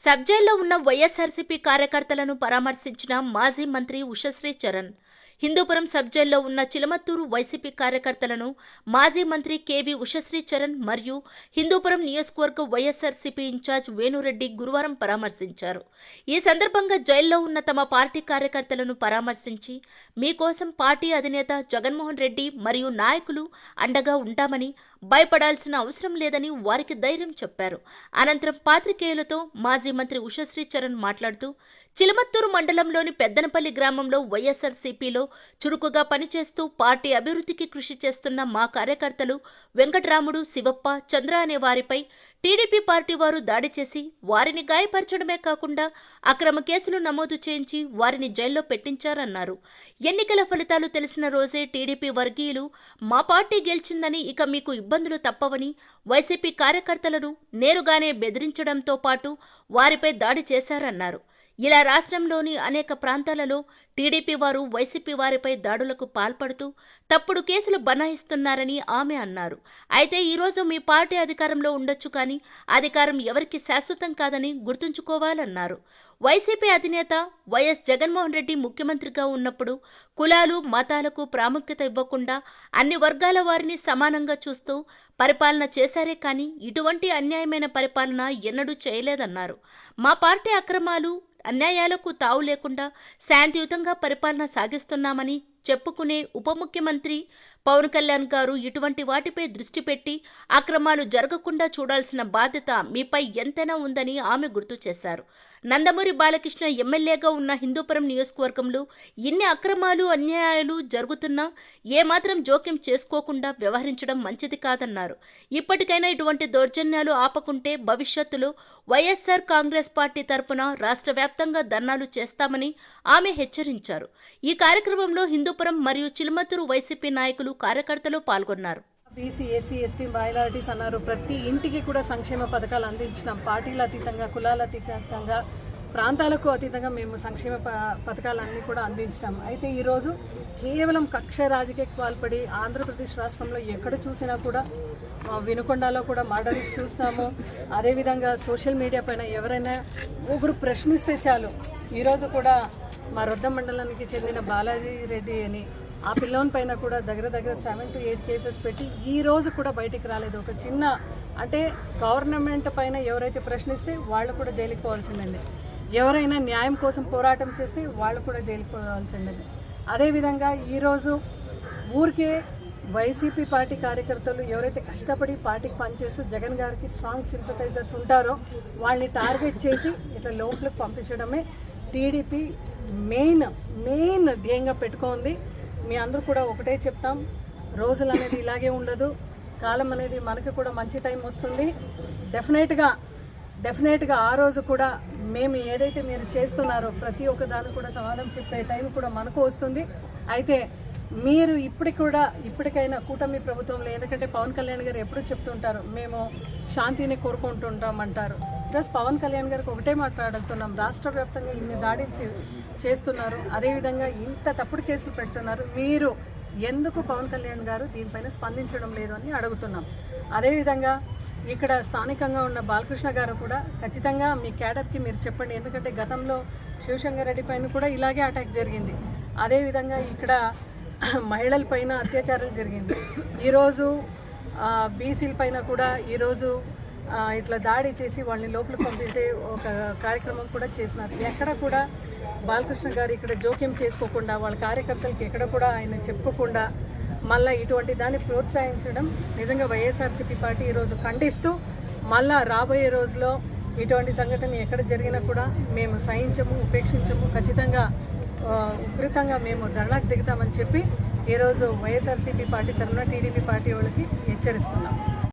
Sub జైల్లో ఉన్న వైఎస్ఆర్సీపీ కార్యకర్తలను పరామర్శించిన మాజీ మంత్రి ఉషశ్రీ చరణ్. హిందూపురం సబ్ జైల్లో ఉన్న చిలమత్తూరు వైసీపీ కార్యకర్తలను మాజీ మంత్రి కేవీ ఉషశ్రీ చరణ్ మరియు హిందూపురం నియోజకవర్గ వైఎస్ఆర్సీపీ ఇన్ఛార్జ్ వేణురెడ్డి గురువారం పరామర్శించారు. ఈ సందర్భంగా జైల్లో ఉన్న తమ పార్టీ కార్యకర్తలను పరామర్శించి మీకోసం పార్టీ అధినేత జగన్మోహన్ రెడ్డి మరియు నాయకులు అండగా ఉంటామని, భయపడాల్సిన అవసరం లేదని వారికి ధైర్యం చెప్పారు. అనంతరం పాత్రికేయులతో మాజీ మంత్రి ఉషశ్రీ చరణ్ మాట్లాడుతూ, చిలమత్తూరు మండలంలోని పెద్దనపల్లి గ్రామంలో వైఎస్ఆర్సీపీలో చురుకుగా పనిచేస్తూ పార్టీ అభివృద్ధికి కృషి చేస్తున్న మా కార్యకర్తలు వెంకటరాముడు, శివప్ప, చంద్ర అనే వారిపై టీడీపీ పార్టీ వారు దాడి చేసి వారిని గాయపరచడమే కాకుండా అక్రమ కేసులు నమోదు చేయించి వారిని జైల్లో పెట్టించారన్నారు. ఎన్నికల ఫలితాలు తెలిసిన రోజే టీడీపీ వర్గీయులు మా పార్టీ గెలిచిందని ఇక మీకు ఇబ్బందులు తప్పవని వైసీపీ కార్యకర్తలను నేరుగానే బెదిరించడంతో పాటు వారిపై దాడి చేశారన్నారు. ఇలా రాష్ట్రంలోని అనేక ప్రాంతాలలో టీడీపీ వారు వైసీపీ వారిపై దాడులకు పాల్పడుతూ తప్పుడు కేసులు బనాయిస్తున్నారని ఆమె అన్నారు. అయితే ఈరోజు మీ పార్టీ అధికారంలో ఉండొచ్చు కానీ అధికారం ఎవరికి శాశ్వతం కాదని గుర్తుంచుకోవాలన్నారు. వైసీపీ అధినేత వైఎస్ జగన్మోహన్ రెడ్డి ముఖ్యమంత్రిగా ఉన్నప్పుడు కులాలు, మతాలకు ప్రాముఖ్యత ఇవ్వకుండా అన్ని వర్గాల వారిని సమానంగా చూస్తూ పరిపాలన చేశారే కానీ ఇటువంటి అన్యాయమైన పరిపాలన ఎన్నడూ చేయలేదన్నారు. మా పార్టీ అక్రమాలు, అన్యాయాలకు తావు లేకుండా శాంతియుతంగా పరిపాలన సాగిస్తున్నామని చెప్పుకునే ఉప ముఖ్యమంత్రి పవన్ కళ్యాణ్ గారు ఇటువంటి వాటిపై దృష్టి పెట్టి అక్రమాలు జరగకుండా చూడాల్సిన బాధ్యత మీపై ఎంతైనా ఉందని ఆమె గుర్తు చేశారు. నందమూరి బాలకృష్ణ ఎమ్మెల్యేగా ఉన్న హిందూపురం నియోజకవర్గంలో ఇన్ని అక్రమాలు, అన్యాయాలు జరుగుతున్నా ఏమాత్రం జోక్యం చేసుకోకుండా వ్యవహరించడం మంచిది కాదన్నారు. ఇప్పటికైనా ఇటువంటి దౌర్జన్యాలు ఆపకుంటే భవిష్యత్తులో వైఎస్ఆర్ కాంగ్రెస్ పార్టీ తరపున రాష్ట్ర వ్యాప్తంగా ధర్నాలు చేస్తామని ఆమె హెచ్చరించారు. ఈ కార్యక్రమంలో హిందూపురం మరియు చిలమత్తూరు వైసీపీ నాయకులు, కార్యకర్తలు పాల్గొన్నారు. బీసీ, ఎస్సీ, ఎస్టీ, మైనారిటీస్ అన్నారు. ప్రతి ఇంటికి కూడా సంక్షేమ పథకాలు అందించినాం. పార్టీల అతీతంగా, కులాల అతీతంగా, ప్రాంతాలకు అతీతంగా మేము సంక్షేమ పథకాలన్నీ కూడా అందించినాం. అయితే ఈరోజు కేవలం కక్ష రాజకీయ పాల్పడి ఆంధ్రప్రదేశ్ రాష్ట్రంలో ఎక్కడ చూసినా కూడా వినుకొండలో కూడా మర్డర్స్ చూసినాము. అదేవిధంగా సోషల్ మీడియా పైన ఎవరైనా ఒకరు ప్రశ్నిస్తే చాలు. ఈరోజు కూడా మా రొద్దం మండలానికి చెందిన బాలాజీ రెడ్డి అని ఆ పిల్లోని పైన కూడా దగ్గర 7 to 8 కేసెస్ పెట్టి ఈ రోజు కూడా బయటికి రాలేదు. ఒక చిన్న అంటే గవర్నమెంట్ పైన ఎవరైతే ప్రశ్నిస్తే వాళ్ళు కూడా జైలుకి పోవాల్సిందండి. ఎవరైనా న్యాయం కోసం పోరాటం చేస్తే వాళ్ళు కూడా జైలుకి పోవాల్సిందండి. అదేవిధంగా ఈరోజు ఊరికే వైసీపీ పార్టీ కార్యకర్తలు ఎవరైతే కష్టపడి పార్టీకి పనిచేస్తూ జగన్ గారికి స్ట్రాంగ్ సింపథైజర్స్ ఉంటారో వాళ్ళని టార్గెట్ చేసి ఇట్లా లోపలికి పంపించడమే టీడీపీ మెయిన్ ధ్యేయంగా పెట్టుకుంది. మీ అందరూ కూడా ఒకటే చెప్తాం, రోజులు అనేది ఇలాగే ఉండదు. కాలం అనేది మనకి కూడా మంచి టైం వస్తుంది. డెఫినెట్గా ఆ రోజు కూడా మేము ఏదైతే మీరు చేస్తున్నారో ప్రతి ఒక్క దానికి కూడా సమాధానం చెప్పే టైం కూడా మనకు వస్తుంది. అయితే మీరు ఇప్పటికైనా కూటమి ప్రభుత్వంలో, ఎందుకంటే పవన్ కళ్యాణ్ గారు ఎప్పుడు చెప్తుంటారు మేము శాంతిని కోరుకుంటుంటాం అంటారు. ప్లస్ పవన్ కళ్యాణ్ గారికి ఒకటే మాట్లాడుతున్నాం, రాష్ట్ర వ్యాప్తంగా ఇన్ని దాడులు చేస్తున్నారు, అదేవిధంగా ఇంత తప్పుడు కేసులు పెడుతున్నారు, మీరు ఎందుకు పవన్ కళ్యాణ్ గారు దీనిపైన స్పందించడం లేదు అని అడుగుతున్నాం. అదేవిధంగా ఇక్కడ స్థానికంగా ఉన్న బాలకృష్ణ గారు కూడా ఖచ్చితంగా మీ క్యాడర్కి మీరు చెప్పండి. ఎందుకంటే గతంలో శివశంకర్ రెడ్డి పైన కూడా ఇలాగే అటాక్ జరిగింది. అదేవిధంగా ఇక్కడ మహిళల పైన అత్యాచారం జరిగింది. ఈరోజు బీసీల పైన కూడా ఈరోజు ఇట్లా దాడి చేసి వాళ్ళని లోపలికి పంపించే ఒక కార్యక్రమం కూడా చేసినారు. ఎక్కడ కూడా బాలకృష్ణ గారు ఇక్కడ జోక్యం చేసుకోకుండా, వాళ్ళ కార్యకర్తలకి ఎక్కడ కూడా ఆయన చెప్పుకోకుండా మళ్ళీ ఇటువంటి దాన్ని ప్రోత్సహించడం నిజంగా వైఎస్ఆర్సీపీ పార్టీ ఈరోజు ఖండిస్తూ, మళ్ళా రాబోయే రోజులో ఇటువంటి సంఘటన ఎక్కడ జరిగినా కూడా మేము సహించము, ఉపేక్షించము, ఖచ్చితంగా ఉధృతంగా మేము ధర్నాకు దిగుతామని చెప్పి ఈరోజు వైఎస్ఆర్సీపీ పార్టీ తరఫున టీడీపీ పార్టీ వాళ్ళకి హెచ్చరిస్తున్నాం.